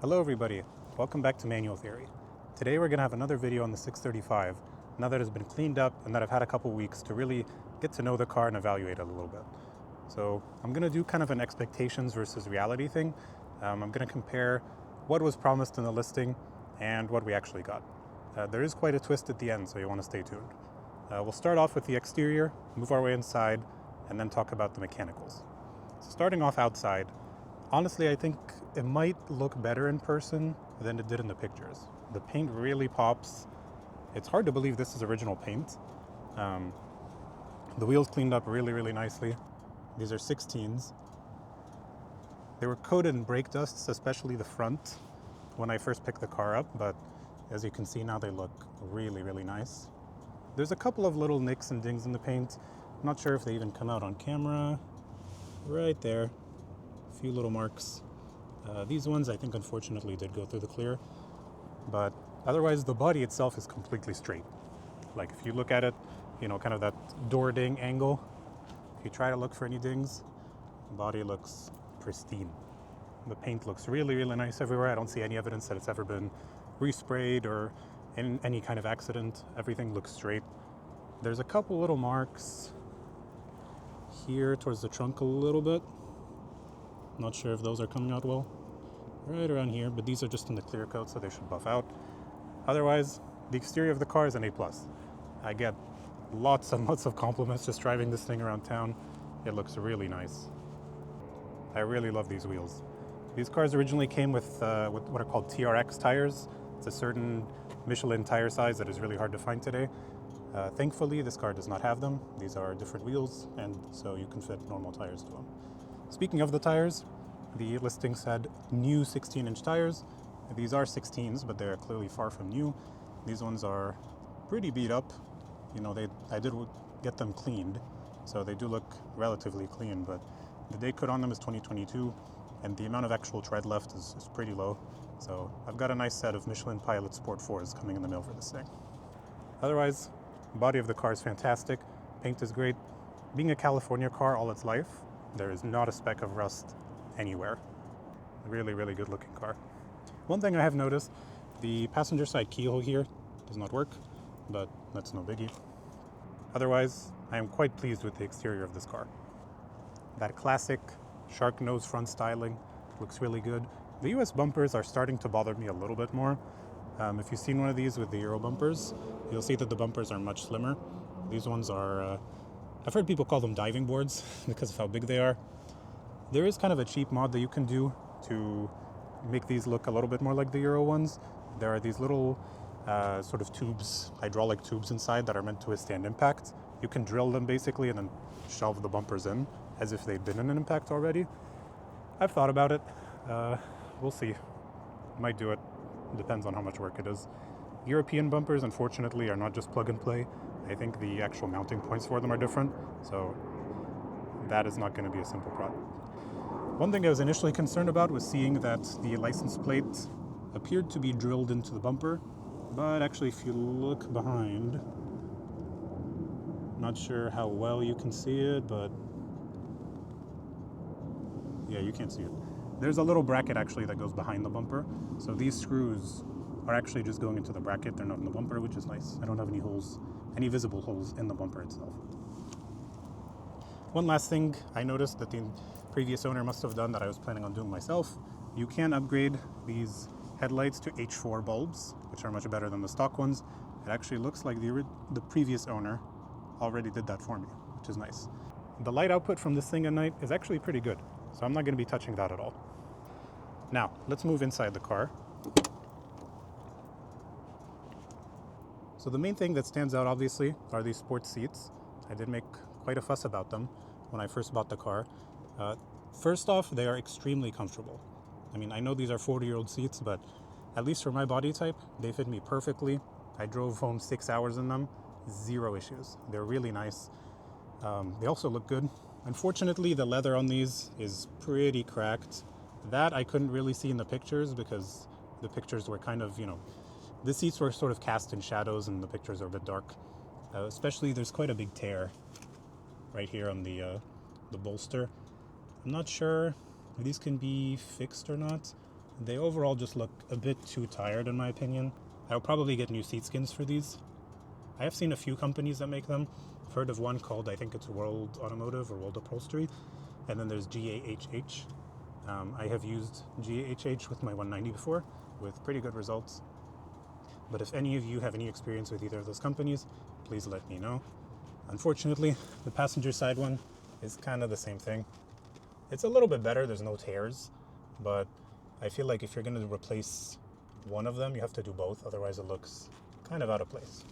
Hello everybody, welcome back to Manual Theory. Today we're going to have another video on the 635, now that it's been cleaned up and that I've had a couple weeks to really get to know the car and evaluate it a little bit. So I'm going to do kind of an expectations versus reality thing. I'm going to compare what was promised in the listing and what we actually got. There is quite a twist at the end, so you want to stay tuned. We'll start off with the exterior, move our way inside, and then talk about the mechanicals. So starting off outside, honestly, I think it might look better in person than it did in the pictures. The paint really pops. It's hard to believe this is original paint. The wheels cleaned up really, really nicely. These are 16s. They were coated in brake dusts, especially the front, when I first picked the car up, but as you can see now they look really, really nice. There's a couple of little nicks and dings in the paint. I'm not sure if they even come out on camera. Right there. A few little marks. These ones I think unfortunately did go through the clear, but otherwise the body itself is completely straight. Like if you look at it, you know, kind of that door ding angle, if you try to look for any dings, the body looks pristine. The paint looks really, really nice everywhere. I don't see any evidence that it's ever been resprayed or in any kind of accident. Everything looks straight. There's a couple little marks here towards the trunk a little bit. Not sure if those are coming out well. Right around here, but these are just in the clear coat, so they should buff out. Otherwise, the exterior of the car is an A+. I get lots and lots of compliments just driving this thing around town. It looks really nice. I really love these wheels. These cars originally came with what are called TRX tires. It's a certain Michelin tire size that is really hard to find today. Thankfully, this car does not have them. These are different wheels, and so you can fit normal tires to them. Speaking of the tires, the listing said new 16-inch tires. These are 16s, but they're clearly far from new. These ones are pretty beat up. You know, I did get them cleaned, so they do look relatively clean, but the date code on them is 2022, and the amount of actual tread left is pretty low. So I've got a nice set of Michelin Pilot Sport 4s coming in the mail for this thing. Otherwise, the body of the car is fantastic. Paint is great. Being a California car all its life, there is not a speck of rust anywhere. Really, really good looking car. One thing I have noticed, the passenger side keyhole here does not work, but that's no biggie. Otherwise, I am quite pleased with the exterior of this car. That classic shark nose front styling looks really good. The US bumpers are starting to bother me a little bit more. If you've seen one of these with the Euro bumpers, you'll see that the bumpers are much slimmer. These ones are, I've heard people call them diving boards because of how big they are. There is kind of a cheap mod that you can do to make these look a little bit more like the Euro ones. There are these little sort of tubes, hydraulic tubes inside that are meant to withstand impact. You can drill them basically and then shelve the bumpers in as if they've been in an impact already. I've thought about it. We'll see. Might do it. Depends on how much work it is. European bumpers, unfortunately, are not just plug and play. I think the actual mounting points for them are different, so that is not going to be a simple problem. One thing I was initially concerned about was seeing that the license plate appeared to be drilled into the bumper, but actually if you look behind, not sure how well you can see it, but yeah, you can't see it. There's a little bracket actually that goes behind the bumper, so these screws are actually just going into the bracket. They're not in the bumper, which is nice. I don't have any holes, any visible holes in the bumper itself. One last thing I noticed that the previous owner must have done that I was planning on doing myself. You can upgrade these headlights to H4 bulbs, which are much better than the stock ones. It actually looks like the previous owner already did that for me, which is nice. The light output from this thing at night is actually pretty good, so I'm not going to be touching that at all. Now, let's move inside the car. So the main thing that stands out, obviously, are these sport seats. I did make quite a fuss about them when I first bought the car. First off, they are extremely comfortable. I mean, I know these are 40-year-old seats, but at least for my body type, they fit me perfectly. I drove home 6 hours in them, zero issues. They're really nice. They also look good. Unfortunately, the leather on these is pretty cracked. That I couldn't really see in the pictures because the pictures were kind of, you know, the seats were sort of cast in shadows and the pictures are a bit dark. Especially, there's quite a big tear right here on the bolster. I'm not sure if these can be fixed or not. They overall just look a bit too tired in my opinion. I'll probably get new seat skins for these. I have seen a few companies that make them. I've heard of one called, I think it's World Automotive or World Upholstery, and then there's GAHH. I have used GAHH with my 190 before, with pretty good results. But if any of you have any experience with either of those companies, please let me know. Unfortunately, the passenger side one is kind of the same thing. It's a little bit better, there's no tears, but I feel like if you're going to replace one of them, you have to do both, otherwise it looks kind of out of place.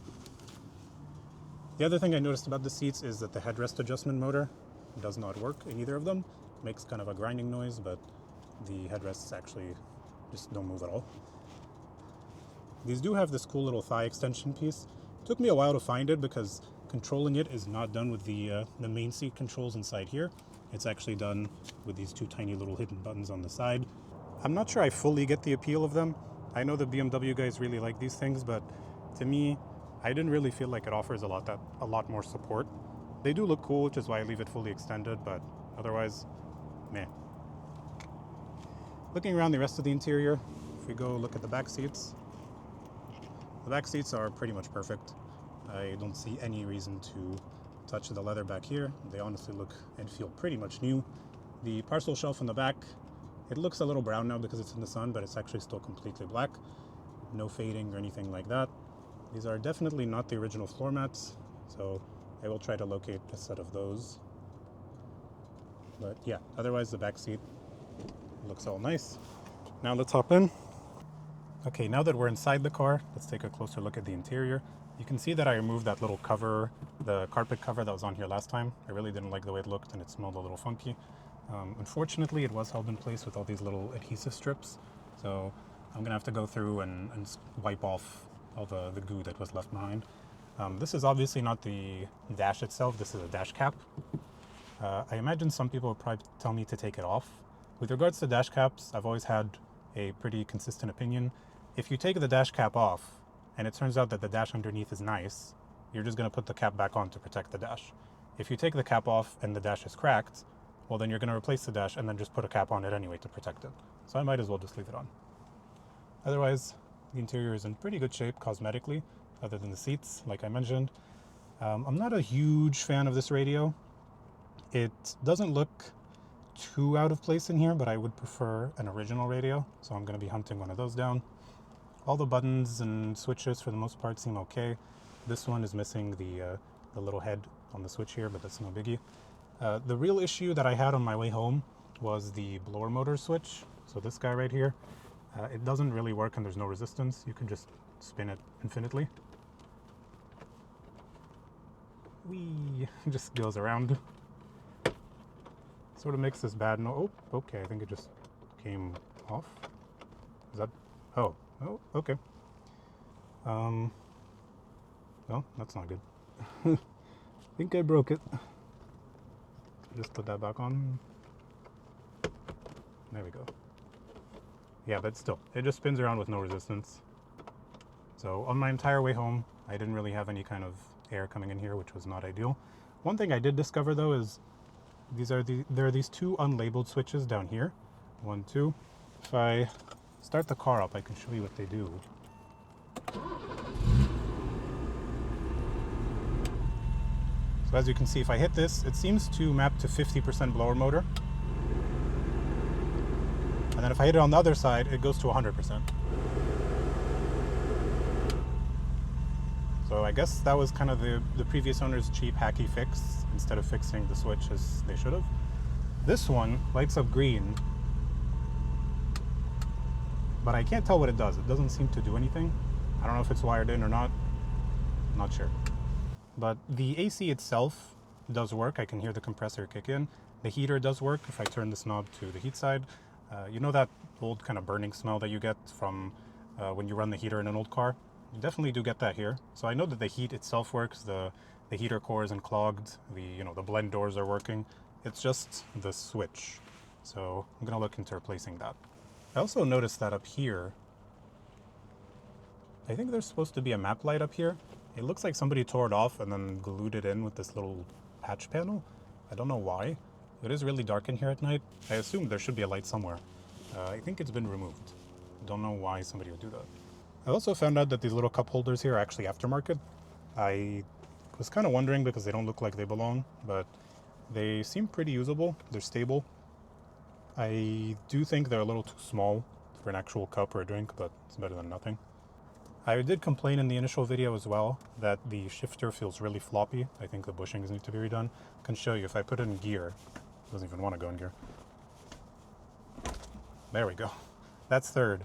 The other thing I noticed about the seats is that the headrest adjustment motor does not work in either of them. It makes kind of a grinding noise, but the headrests actually just don't move at all. These do have this cool little thigh extension piece. It took me a while to find it because controlling it is not done with the main seat controls inside here. It's actually done with these two tiny little hidden buttons on the side. I'm not sure I fully get the appeal of them. I know the BMW guys really like these things, but to me, I didn't really feel like it offers a lot more support. They do look cool, which is why I leave it fully extended, but otherwise, meh. Looking around the rest of the interior, if we go look at the back seats, the back seats are pretty much perfect. I don't see any reason to touch the leather back here. They honestly look and feel pretty much new. The parcel shelf in the back, it looks a little brown now because it's in the sun, but it's actually still completely black. No fading or anything like that. These are definitely not the original floor mats, so I will try to locate a set of those. But yeah, otherwise the back seat looks all nice. Now let's hop in. Okay, now that we're inside the car, let's take a closer look at the interior. You can see that I removed that little cover, the carpet cover that was on here last time. I really didn't like the way it looked and it smelled a little funky. Unfortunately, it was held in place with all these little adhesive strips. So I'm gonna have to go through and wipe off all the goo that was left behind. This is obviously not the dash itself, this is a dash cap. I imagine some people would probably tell me to take it off. With regards to dash caps, I've always had a pretty consistent opinion. If you take the dash cap off, and it turns out that the dash underneath is nice, you're just gonna put the cap back on to protect the dash. If you take the cap off and the dash is cracked, well then you're gonna replace the dash and then just put a cap on it anyway to protect it. So I might as well just leave it on. Otherwise, the interior is in pretty good shape cosmetically, other than the seats, like I mentioned. I'm not a huge fan of this radio. It doesn't look too out of place in here, but I would prefer an original radio, so I'm gonna be hunting one of those down. All the buttons and switches for the most part seem okay. This one is missing the little head on the switch here, but that's no biggie. The real issue that I had on my way home was the blower motor switch. So this guy right here, it doesn't really work and there's no resistance. You can just spin it infinitely. Whee! It just goes around. Sort of makes this bad. No, oh, okay, I think it just came off. Is that, oh, okay. Well, that's not good. I think I broke it. Just put that back on. There we go. Yeah, but still, it just spins around with no resistance. So on my entire way home, I didn't really have any kind of air coming in here, which was not ideal. One thing I did discover though is there are these two unlabeled switches down here. 1, 2. If I start the car up, I can show you what they do. So as you can see, if I hit this, it seems to map to 50% blower motor. And then if I hit it on the other side, it goes to 100%. So I guess that was kind of the previous owner's cheap hacky fix, instead of fixing the switch as they should have. This one lights up green, but I can't tell what it does. It doesn't seem to do anything. I don't know if it's wired in or not. I'm not sure. But the AC itself does work. I can hear the compressor kick in. The heater does work if I turn this knob to the heat side. You know that old kind of burning smell that you get from when you run the heater in an old car? You definitely do get that here. So I know that the heat itself works. The heater core isn't clogged. The blend doors are working. It's just the switch. So I'm gonna look into replacing that. I also noticed that up here, I think there's supposed to be a map light up here. It looks like somebody tore it off and then glued it in with this little patch panel. I don't know why. It is really dark in here at night. I assume there should be a light somewhere. I think it's been removed. Don't know why somebody would do that. I also found out that these little cup holders here are actually aftermarket. I was kind of wondering because they don't look like they belong, but they seem pretty usable. They're stable. I do think they're a little too small for an actual cup or a drink, but it's better than nothing. I did complain in the initial video as well that the shifter feels really floppy. I think the bushings need to be redone. I can show you if I put it in gear. It doesn't even want to go in gear. There we go. That's third.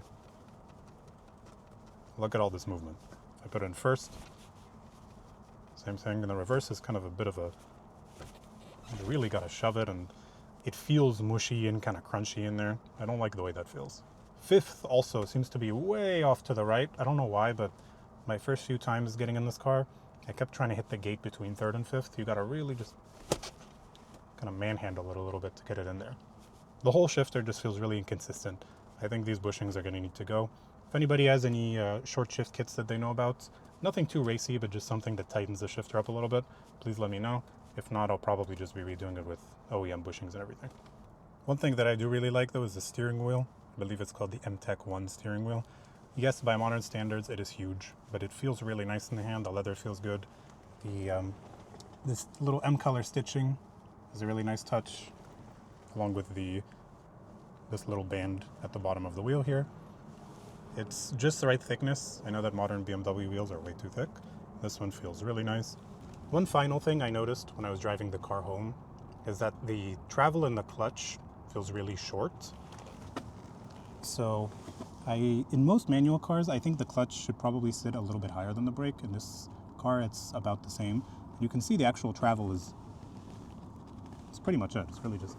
Look at all this movement. I put it in first. Same thing. And the reverse is kind of a bit of a... You really got to shove it, and it feels mushy and kind of crunchy in there. I don't like the way that feels. Fifth also seems to be way off to the right. I don't know why, but my first few times getting in this car, I kept trying to hit the gate between third and fifth. You got to really just kind of manhandle it a little bit to get it in there. The whole shifter just feels really inconsistent. I think these bushings are going to need to go. If anybody has any short shift kits that they know about, nothing too racy, but just something that tightens the shifter up a little bit, please let me know. If not, I'll probably just be redoing it with OEM bushings and everything. One thing that I do really like though is the steering wheel. I believe it's called the M-Tech 1 steering wheel. Yes, by modern standards, it is huge, but it feels really nice in the hand. The leather feels good. This little M-color stitching is a really nice touch, along with this little band at the bottom of the wheel here. It's just the right thickness. I know that modern BMW wheels are way too thick. This one feels really nice. One final thing I noticed when I was driving the car home is that the travel in the clutch feels really short. So in most manual cars, I think the clutch should probably sit a little bit higher than the brake. In this car, it's about the same. You can see the actual travel is pretty much it. It's really just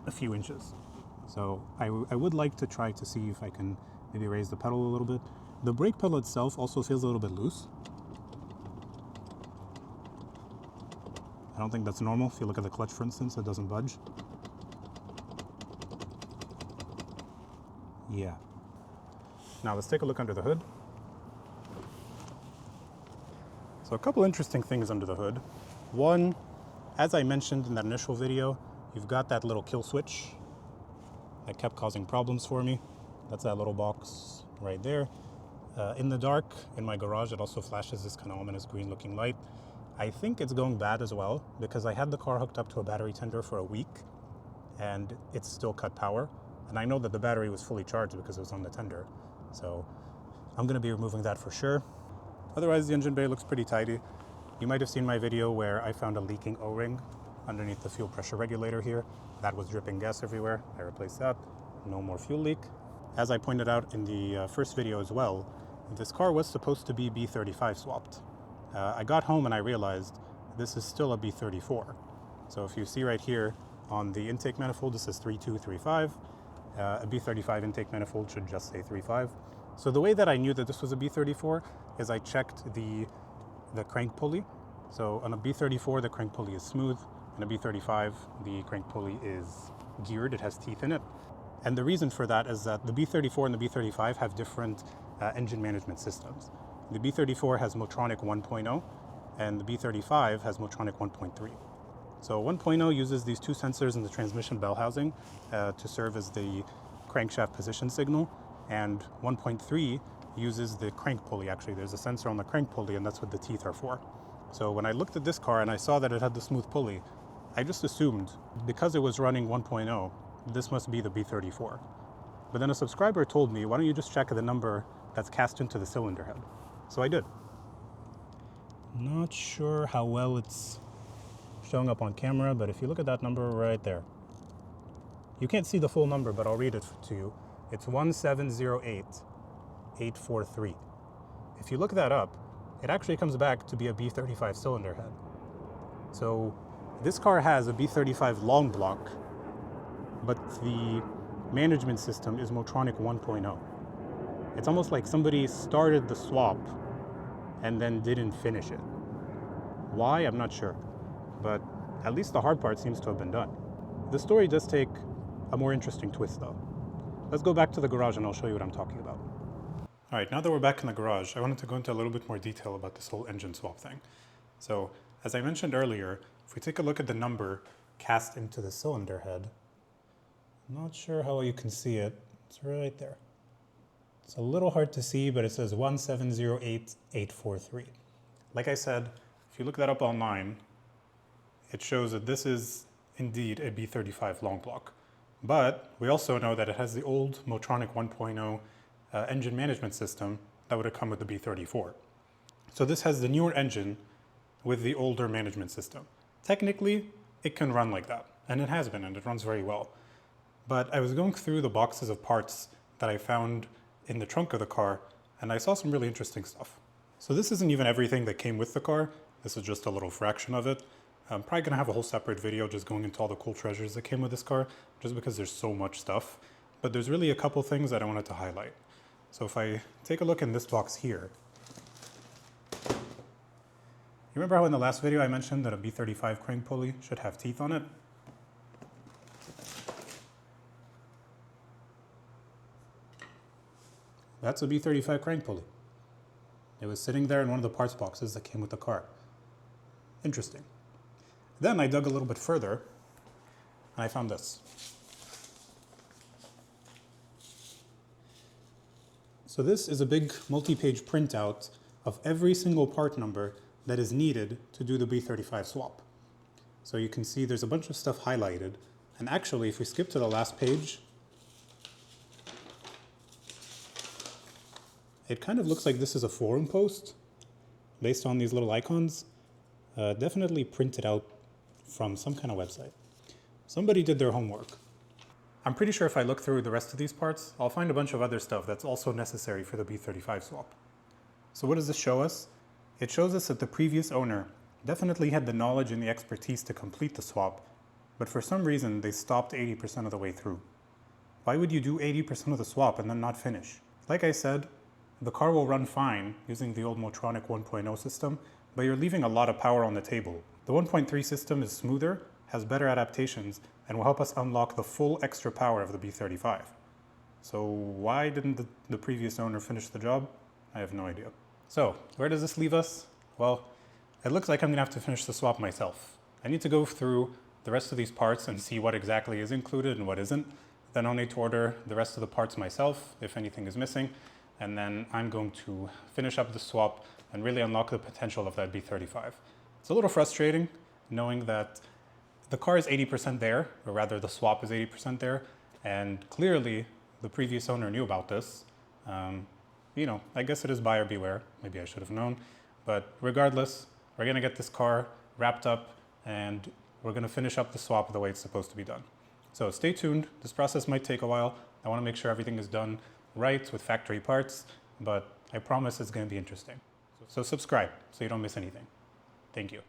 a few inches. So I would like to try to see if I can maybe raise the pedal a little bit. The brake pedal itself also feels a little bit loose. I don't think that's normal. If you look at the clutch, for instance, it doesn't budge. Yeah. Now let's take a look under the hood. So a couple interesting things under the hood. One, as I mentioned in that initial video, you've got that little kill switch that kept causing problems for me. That's that little box right there. In the dark, in my garage, it also flashes this kind of ominous green looking light. I think it's going bad as well because I had the car hooked up to a battery tender for a week and it's still cut power. And I know that the battery was fully charged because it was on the tender. So I'm going to be removing that for sure. Otherwise, the engine bay looks pretty tidy. You might have seen my video where I found a leaking O-ring underneath the fuel pressure regulator here. That was dripping gas everywhere. I replaced that. No more fuel leak. As I pointed out in the first video as well, this car was supposed to be B35 swapped. I got home and I realized this is still a B34. So if you see right here on the intake manifold, this says 3235. A B35 intake manifold should just say 35. So the way that I knew that this was a B34 is I checked the crank pulley. So on a B34, the crank pulley is smooth. On a B35, the crank pulley is geared. It has teeth in it. And the reason for that is that the B34 and the B35 have different engine management systems. The B34 has Motronic 1.0 and the B35 has Motronic 1.3. So 1.0 uses these two sensors in the transmission bell housing to serve as the crankshaft position signal, and 1.3 uses the crank pulley. Actually, there's a sensor on the crank pulley, and that's what the teeth are for. So when I looked at this car and I saw that it had the smooth pulley, I just assumed because it was running 1.0, this must be the B34. But then a subscriber told me, why don't you just check the number that's cast into the cylinder head? So I did. Not sure how well it's showing up on camera, but if you look at that number right there, you can't see the full number, but I'll read it to you. It's 1708843. If you look that up, it actually comes back to be a B35 cylinder head. So this car has a B35 long block, but the management system is Motronic 1.0. It's almost like somebody started the swap and then didn't finish it. Why? I'm not sure. But at least the hard part seems to have been done. The story does take a more interesting twist though. Let's go back to the garage and I'll show you what I'm talking about. All right, now that we're back in the garage, I wanted to go into a little bit more detail about this whole engine swap thing. So, as I mentioned earlier, if we take a look at the number cast into the cylinder head, Not sure how you can see it. It's right there. It's a little hard to see, but it says 1708843. Like I said, if you look that up online, it shows that this is indeed a B35 long block. But we also know that it has the old Motronic 1.0 engine management system that would have come with the B34. So this has the newer engine with the older management system. Technically, it can run like that, and it has been, and it runs very well. But I was going through the boxes of parts that I found in the trunk of the car, and I saw some really interesting stuff. So this isn't even everything that came with the car. This is just a little fraction of it. I'm probably gonna have a whole separate video just going into all the cool treasures that came with this car, just because there's so much stuff. But there's really a couple things that I wanted to highlight. So if I take a look in this box here, you remember how in the last video I mentioned that a B35 crank pulley should have teeth on it? That's a B35 crank pulley. It was sitting there in one of the parts boxes that came with the car. Interesting. Then I dug a little bit further, and I found this. So this is a big multi-page printout of every single part number that is needed to do the B35 swap. So you can see there's a bunch of stuff highlighted, and actually if we skip to the last page, it kind of looks like this is a forum post based on these little icons, definitely printed out from some kind of website. Somebody did their homework. I'm pretty sure if I look through the rest of these parts, I'll find a bunch of other stuff that's also necessary for the B35 swap. So what does this show us? It shows us that the previous owner definitely had the knowledge and the expertise to complete the swap, but for some reason they stopped 80% of the way through. Why would you do 80% of the swap and then not finish? Like I said, the car will run fine using the old Motronic 1.0 system, but you're leaving a lot of power on the table. The 1.3 system is smoother, has better adaptations, and will help us unlock the full extra power of the B35. So why didn't the previous owner finish the job? I have no idea. So where does this leave us? Well, it looks like I'm gonna have to finish the swap myself. I need to go through the rest of these parts and see what exactly is included and what isn't. Then I'll need to order the rest of the parts myself if anything is missing. And then I'm going to finish up the swap and really unlock the potential of that B35. It's a little frustrating knowing that the car is 80% there, or rather the swap is 80% there, and clearly the previous owner knew about this. You know, I guess it is buyer beware. Maybe I should have known. But regardless, we're gonna get this car wrapped up and we're gonna finish up the swap the way it's supposed to be done. So stay tuned. This process might take a while. I wanna make sure everything is done right with factory parts, but I promise it's going to be interesting. So subscribe so you don't miss anything. Thank you.